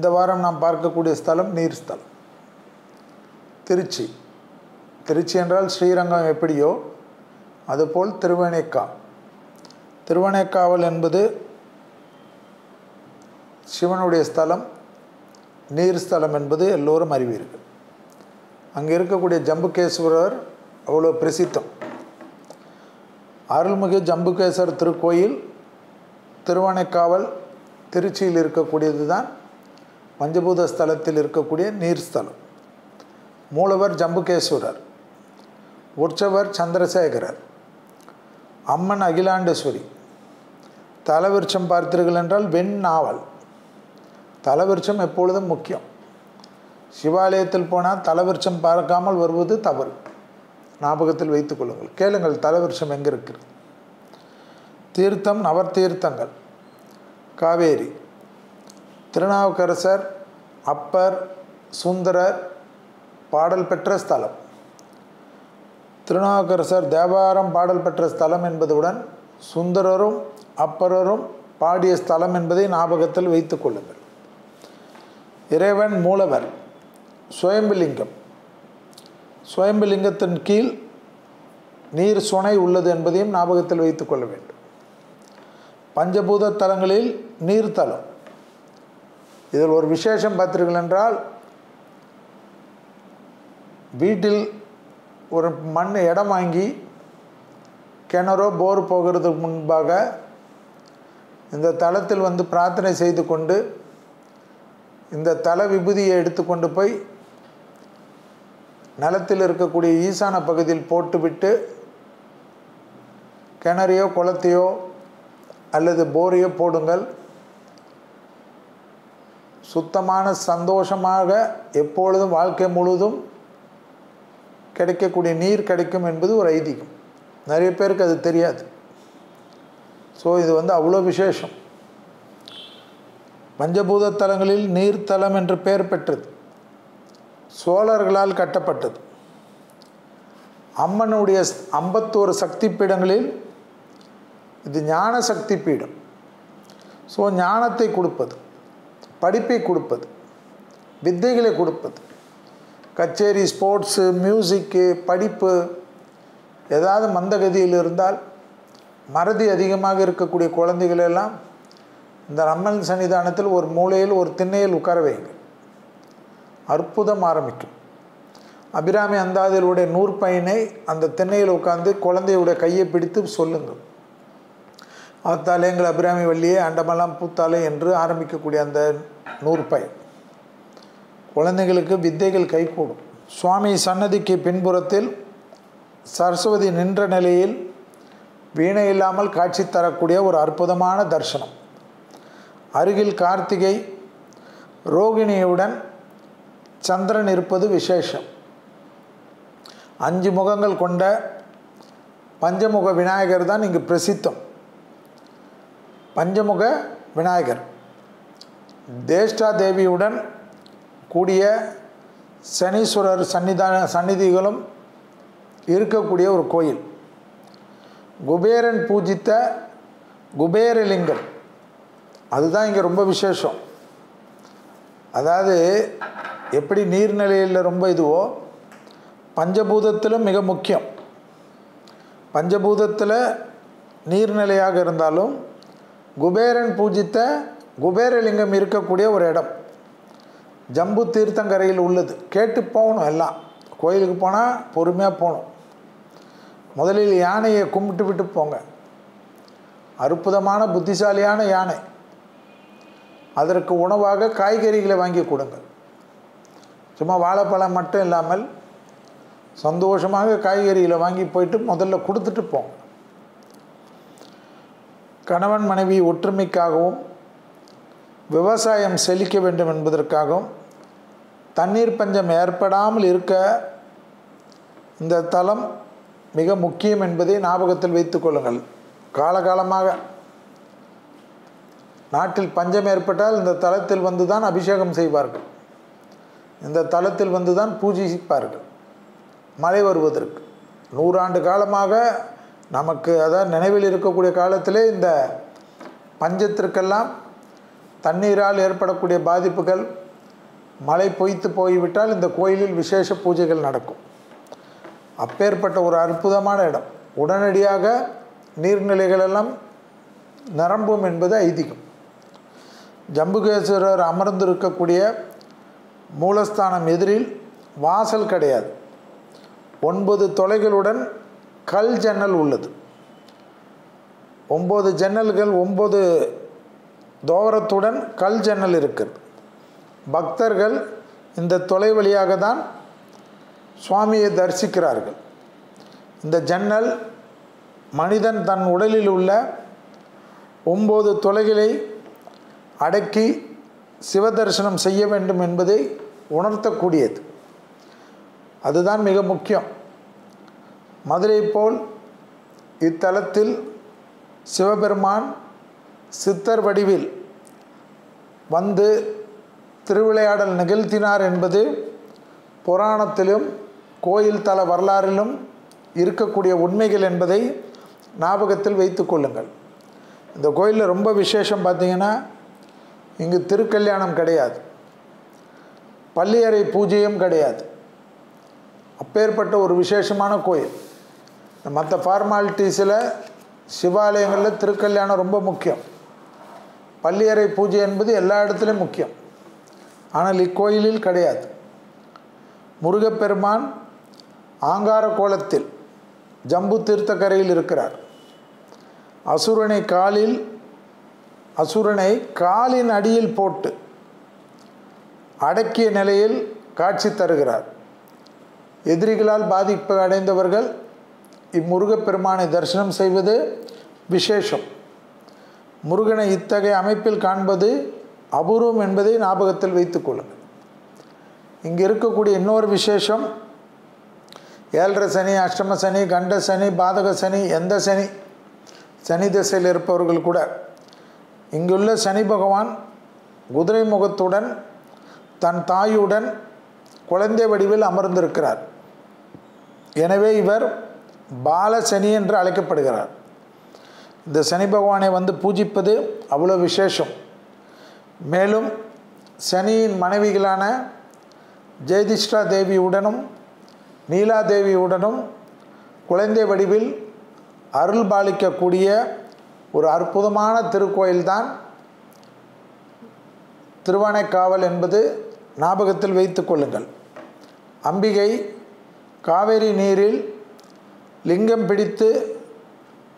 இந்த வாரம் நாம் பார்க்கக்கூடிய ஸ்தலம் நீர் ஸ்தலம். திருச்சி. திருச்சி என்றால் ஸ்ரீரங்கம் எப்படியோ அதுபோல் திருவேணைக்கா. திருவேணைக்காவல் என்பது சிவனுடைய ஸ்தலம், நீர் ஸ்தலம் என்பது எல்லோரும் அறிவீர்கள். அங்கே இருக்கக்கூடிய ஜம்புகேஸ்வரர் அவ்வளோ பிரசித்தம். அருள்மிகு ஜம்புகேஸ்வரர் திருக்கோயில் திருவேணைக்காவல் திருச்சியில் இருக்கக்கூடியது தான் பஞ்சபூத ஸ்தலத்தில் இருக்கக்கூடிய நீர் ஸ்தலம். மூலவர் ஜம்புகேஸ்வரர், உற்சவர் சந்திரசேகரர், அம்மன் அகிலாண்டேஸ்வரி. தலவிருட்சம் பார்த்தீர்கள் என்றால் வெண் நாவல். தலவிருட்சம் எப்பொழுதும் முக்கியம். சிவாலயத்தில் போனால் தலவிருட்சம் பார்க்காமல் வருவது தவறு. ஞாபகத்தில் வைத்துக் கொள்ளுங்கள். கேளுங்கள் தலவிருட்சம் எங்கே இருக்கிறது. தீர்த்தம் நவத்தீர்த்தங்கள். காவேரி. திருநாவுக்கரசர், அப்பர், சுந்தரர் பாடல் பெற்ற ஸ்தலம். திருநாவுக்கரசர் தேவாரம் பாடல் பெற்ற ஸ்தலம் என்பதுடன் சுந்தரரும் அப்பரரும் பாடிய ஸ்தலம் என்பதை ஞாபகத்தில் வைத்துக் கொள்ளுங்கள். இறைவன் மூலவர் சுயம்புலிங்கம். சுயம்புலிங்கத்தின் கீழ் நீர் சுனை உள்ளது என்பதையும் ஞாபகத்தில் வைத்துக் கொள்ள வேண்டும். பஞ்சபூத தலங்களில் நீர்த்தலம். இதில் ஒரு விசேஷம் பார்த்தீர்கள் என்றால், வீட்டில் ஒரு மண் இடம் வாங்கி கிணறோ போர் போகிறதுக்கு முன்பாக இந்த தலத்தில் வந்து பிரார்த்தனை செய்து கொண்டு இந்த தல விபூதியை எடுத்துக்கொண்டு போய் நிலத்தில் இருக்கக்கூடிய ஈசான பகுதியில் போட்டுவிட்டு கிணறையோ குளத்தையோ அல்லது போரையோ போடுங்கள். சுத்தமான சந்தோஷமாக எப்பொழுதும் வாழ்க்கை முழுவதும் கிடைக்கக்கூடிய நீர் கிடைக்கும் என்பது ஒரு ஐதீகம். நிறைய பேருக்கு அது தெரியாது. ஸோ இது வந்து அவ்வளோ விசேஷம். பஞ்சபூத தலங்களில் நீர்த்தலம் என்று பெயர் பெற்றது. சோழர்களால் கட்டப்பட்டது. அம்மனுடைய 51 சக்தி பீடங்களில் இது ஞான சக்தி பீடம். ஸோ ஞானத்தை கொடுப்பது, படிப்பை கொடுப்பது, வித்தைகளை கொடுப்பது. கச்சேரி, ஸ்போர்ட்ஸு, மியூசிக்கு, படிப்பு ஏதாவது மந்தகதியில் இருந்தால், மறதி அதிகமாக இருக்கக்கூடிய குழந்தைகளெல்லாம் இந்த அம்மன் சன்னிதானத்தில் ஒரு மூலையில் ஒரு திண்ணையில் உட்கார வைங்க. அற்புதம் ஆரம்பிக்கும். அபிராமி அந்தாதிகளுடைய நூற்பயனை அந்த திண்ணையில் உட்கார்ந்து குழந்தையுடைய கையை பிடித்து சொல்லுங்கள். ஆத்தாலே எங்கள் அபிராமி வள்ளியே அண்டமெல்லாம் பூத்தாலே என்று ஆரம்பிக்கக்கூடிய அந்த நூற்பயன் குழந்தைகளுக்கு வித்தைகள் கைகூடும். சுவாமி சன்னதிக்கு பின்புறத்தில் சரஸ்வதி நின்ற நிலையில் வீணை இல்லாமல் காட்சி தரக்கூடிய ஒரு அற்புதமான தரிசனம். அருகில் கார்த்திகை ரோகிணியுடன் சந்திரன் இருப்பது விசேஷம். 5 முகங்கள் கொண்ட பஞ்சமுக விநாயகர் தான் இங்கு பிரசித்தம். பஞ்சமுக விநாயகர் தேஷ்டா தேவியுடன் கூடிய சனீஸ்வரர் சந்நிதிகளும் இருக்கக்கூடிய ஒரு கோயில். குபேரன் பூஜித்த குபேரலிங்கம் அதுதான் இங்கே ரொம்ப விசேஷம். அதாவது எப்படி நீர்நிலையில் ரொம்ப இதுவோ பஞ்சபூதத்திலும் மிக முக்கியம். பஞ்சபூதத்தில் நீர்நிலையாக இருந்தாலும் குபேரன் பூஜித்த குபேரலிங்கம் இருக்கக்கூடிய ஒரு இடம் ஜம்பு தீர்த்தங்கரையில் உள்ளது. கேட்டு போகணும். எல்லாம் கோயிலுக்கு போனால் பொறுமையாக போகணும். முதலில் யானையை கும்பிட்டு விட்டு போங்க. அற்புதமான புத்திசாலியான யானை. அதற்கு உணவாக காய்கறிகளை வாங்கி கொடுங்கள். சும்மா வாழைப்பழம் மட்டும் இல்லாமல் சந்தோஷமாக காய்கறிகளை வாங்கி போயிட்டு முதல்ல கொடுத்துட்டு போங்க. கணவன் மனைவி ஒற்றுமைக்காகவும் விவசாயம் செழிக்க வேண்டும் என்பதற்காகவும் தண்ணீர் பஞ்சம் ஏற்படாமல் இருக்க இந்த தலம் மிக முக்கியம் என்பதை ஞாபகத்தில் வைத்துக் கொள்ளுங்கள். காலகாலமாக நாட்டில் பஞ்சம் ஏற்பட்டால் இந்த தலத்தில் வந்து தான் அபிஷேகம் செய்வார்கள். இந்த தலத்தில் வந்து தான் பூஜிப்பார்கள் மழை வருவதற்கு. 100 ஆண்டு காலமாக நமக்கு அதாவது நினைவில் இருக்கக்கூடிய காலத்திலே இந்த பஞ்சத்திற்கெல்லாம் தண்ணீரால் ஏற்படக்கூடிய பாதிப்புகள், மழை பொய்த்து போய்விட்டால் இந்த கோயிலில் விசேஷ பூஜைகள் நடக்கும். அப்பேற்பட்ட ஒரு அற்புதமான இடம். உடனடியாக நீர்நிலைகளெல்லாம் நிரம்பும் என்பது ஐதீகம். ஜம்புகேஸ்வரர் அமர்ந்திருக்கக்கூடிய மூலஸ்தானம் எதிரில் வாசல் கிடையாது. 9 தொலைகளுடன் கல் ஜன்னல் உள்ளது. 9 ஜன்னல்கள், 9 தோரத்துடன் கல் ஜன்னல் இருக்கிறது. பக்தர்கள் இந்த தொலை வழியாக தான் சுவாமியை தரிசிக்கிறார்கள். இந்த ஜன்னல் மனிதன் தன் உடலில் உள்ள 9 தொலைகளை அடக்கி சிவதரிசனம் செய்ய வேண்டும் என்பதை உணர்த்தக்கூடியது. அதுதான் மிக முக்கியம். மதுரை போல் இத்தலத்தில் சிவபெருமான் சித்தர் வடிவில் வந்து திருவிளையாடல் நிகழ்த்தினார் என்பது புராணத்திலும் கோயில் தல வரலாறிலும் இருக்கக்கூடிய உண்மைகள் என்பதை ஞாபகத்தில் வைத்து கொள்ளுங்கள். இந்த கோயிலில் ரொம்ப விசேஷம் பார்த்திங்கன்னா, இங்கு திருக்கல்யாணம் கிடையாது, பள்ளியறை பூஜையும் கிடையாது. அப்பேற்பட்ட ஒரு விசேஷமான கோயில். மற்ற ஃபார்மாலிட்டிஸில் சிவாலயங்களில் திருக்கல்யாணம் ரொம்ப முக்கியம். பள்ளியறை பூஜை என்பது எல்லா இடத்துலையும் முக்கியம். ஆனால் இக்கோயிலில் கிடையாது. முருகப்பெருமான் ஆங்கார கோலத்தில் ஜம்பு தீர்த்தக்கரையில் இருக்கிறார். அசுரனை காலின் அடியில் போட்டு அடக்கிய நிலையில் காட்சி தருகிறார். எதிரிகளால் பாதிப்பு அடைந்தவர்கள் இம்முருகப்பெருமானை தரிசனம் செய்வது விசேஷம். முருகனை இத்தகைய அமைப்பில் காண்பது அபூர்வம் என்பதை ஞாபகத்தில் வைத்துக் கொள்ளுங்கள். இங்கே இருக்கக்கூடிய இன்னொரு விசேஷம், 7.5 சனி, அஷ்டம சனி, கண்ட சனி, பாதக சனி, எந்த சனி திசையில் இருப்பவர்கள் கூட இங்குள்ள சனி பகவான் குதிரை முகத்துடன் தன் தாயுடன் குழந்தை வடிவில் அமர்ந்திருக்கிறார். எனவே இவர் பால சனி என்று அழைக்கப்படுகிறார். இந்த சனி பகவானை வந்து பூஜிப்பது அவ்வளோ விசேஷம். மேலும் சனியின் மனைவிகளான ஜெயதிஷ்டா தேவியுடனும் நீலாதேவியுடனும் குழந்தை வடிவில் அருள் பாலிக்கக்கூடிய ஒரு அற்புதமான திருக்கோயில்தான் திருவானைக்காவல் என்பது ஞாபகத்தில் வைத்து கொள்ளுங்கள். அம்பிகை காவேரி நீரில் லிங்கம் பிடித்து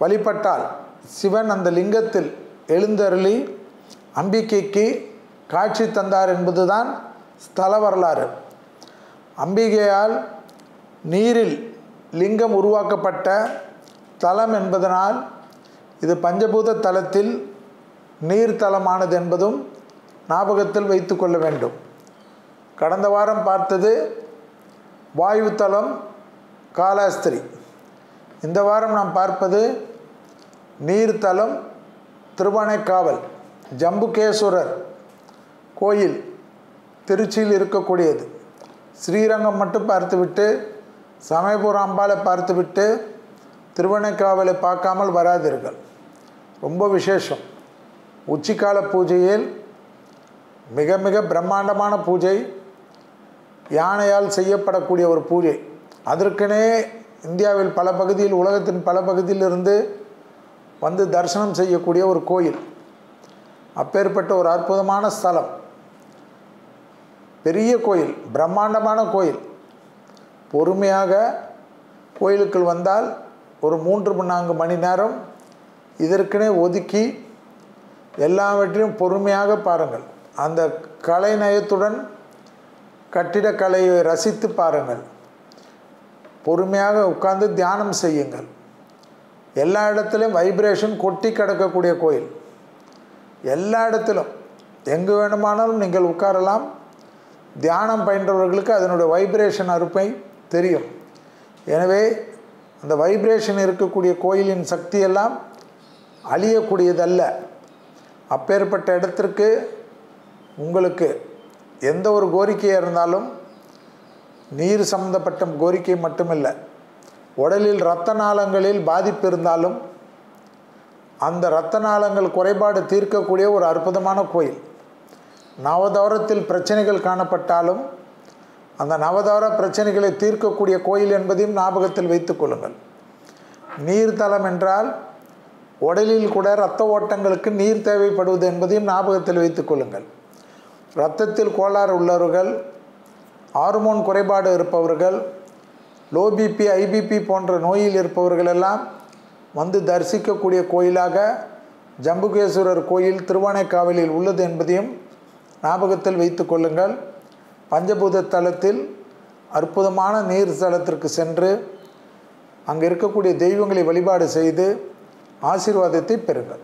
வழிபட்டால் சிவன் அந்த லிங்கத்தில் எழுந்தருளி அம்பிகைக்கு காட்சி தந்தார் என்பதுதான் ஸ்தல வரலாறு. அம்பிகையால் நீரில் லிங்கம் உருவாக்கப்பட்ட தலம் என்பதனால் இது பஞ்சபூத தலத்தில் நீர்த்தலமானது என்பதும் ஞாபகத்தில் வைத்து கொள்ள வேண்டும். கடந்த வாரம் பார்த்தது வாயு தலம் காலாஸ்திரி. இந்த வாரம் நாம் பார்ப்பது நீர்த்தலம் திருவானைக்காவல் ஜம்புகேஸ்வரர் கோயில் திருச்சியில் இருக்கக்கூடியது. ஸ்ரீரங்கம் மட்டும் பார்த்துவிட்டு சமயபுரம் அம்பாலை பார்த்துவிட்டு திருவானைக்காவலை பார்க்காமல் வராதீர்கள். ரொம்ப விசேஷம். உச்சிக்கால பூஜையில் மிக மிக பிரம்மாண்டமான பூஜை, யானையால் செய்யப்படக்கூடிய ஒரு பூஜை. அதற்கெனே இந்தியாவில் பல பகுதியில், உலகத்தின் பல பகுதியிலிருந்து வந்து தரிசனம் செய்யக்கூடிய ஒரு கோயில். அப்பேற்பட்ட ஒரு அற்புதமான ஸ்தலம், பெரிய கோயில், பிரம்மாண்டமான கோயில். பொறுமையாக கோயிலுக்குள் வந்தால் ஒரு 3-4 மணி நேரம் இதற்கெனே ஒதுக்கி எல்லாவற்றையும் பொறுமையாக பாருங்கள். அந்த கலை நயத்துடன் கட்டிடக்கலையை ரசித்து பாருங்கள். பொறுமையாக உட்கார்ந்து தியானம் செய்யுங்கள். எல்லா இடத்துலையும் வைப்ரேஷன் கொட்டி கிடக்கக்கூடிய கோயில். எல்லா இடத்திலும் எங்கு வேணுமானாலும் நீங்கள் உட்காரலாம். தியானம் பயின்றவர்களுக்கு அதனுடைய வைப்ரேஷன் அருமை தெரியும். எனவே அந்த வைப்ரேஷன் இருக்கக்கூடிய கோயிலின் சக்தியெல்லாம் அழியக்கூடியதல்ல. அப்பேற்பட்ட இடத்திற்கு உங்களுக்கு எந்த ஒரு கோரிக்கையாக இருந்தாலும், நீர் சம்பந்தப்பட்ட கோரிக்கை மட்டுமில்லை, உடலில் இரத்த நாளங்களில் பாதிப்பு இருந்தாலும் அந்த இரத்த நாளங்கள் குறைபாடு தீர்க்கக்கூடிய ஒரு அற்புதமான கோயில். நவதாரத்தில் பிரச்சனைகள் காணப்பட்டாலும் அந்த நவதார பிரச்சனைகளை தீர்க்கக்கூடிய கோயில் என்பதையும் ஞாபகத்தில் வைத்துக் கொள்ளுங்கள். நீர்த்தலம் என்றால் உடலில் கூட இரத்த ஓட்டங்களுக்கு நீர் தேவைப்படுவது என்பதையும் ஞாபகத்தில் வைத்துக் கொள்ளுங்கள். இரத்தத்தில் கோளாறு உள்ளவர்கள், ஹார்மோன் குறைபாடு இருப்பவர்கள், லோ பிபி, ஐபிபி போன்ற நோயில் இருப்பவர்கள் எல்லாம் வந்து தரிசிக்கக்கூடிய கோயிலாக ஜம்புகேஸ்வரர் கோயில் திருவானைக்காவலில் உள்ளது என்பதையும் ஞாபகத்தில் வைத்து கொள்ளுங்கள். பஞ்சபூத தலத்தில் அற்புதமான நீர் ஸ்தலத்திற்கு சென்று அங்கே இருக்கக்கூடிய தெய்வங்களை வழிபாடு செய்து ஆசீர்வாதத்தை பெறுங்கள்.